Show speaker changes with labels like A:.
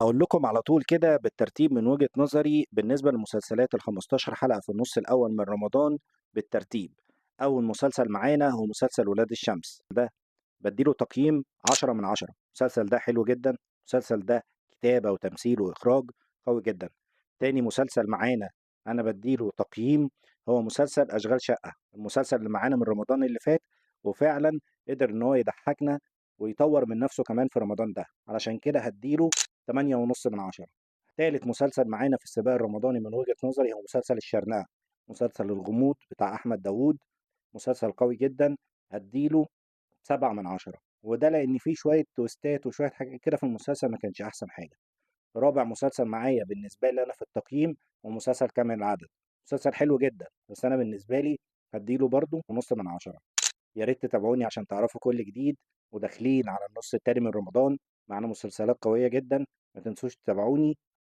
A: هاقول لكم على طول كده بالترتيب من وجهة نظري بالنسبة للمسلسلات ال15 حلقة في النُص الأول من رمضان بالترتيب. أول مسلسل معانا هو مسلسل ولاد الشمس، ده بادّي له تقييم 10 من 10. المسلسل ده حلو جدًا، المسلسل ده كتابة وتمثيل وإخراج قوي جدًا. تاني مسلسل معانا أنا بادّي له تقييم هو مسلسل أشغال شقة، المسلسل اللي معانا من رمضان اللي فات، وفعلًا قدر إن هو يضحّكنا ويطوّر من نَفْسه كمان في رمضان ده، علشان كده هادّي له 8.5 من 10. تالت مسلسل معانا في السباق الرمضاني من وجهة نظري هو مسلسل الشرنقة، مسلسل الغموض بتاع أحمد داوود، مسلسل قوي جدًا، هادّي له 7 من 10. وده لإن فيه شوية تويستات وشوية حاجات كده في المسلسل ما كانش أحسن حاجة. رابع مسلسل معايا بالنسبة لي أنا في التقييم هو مسلسل كامل العدد، مسلسل حلو جدًا، بس أنا بالنسبة لي هادّي له برضه نُص من 10. يا ريت تتابعوني عشان تعرفوا كل جديد، وداخلين على النُص التاني من رمضان، معانا مسلسلات قوية جدًا، ما تنسوش تتابعوني.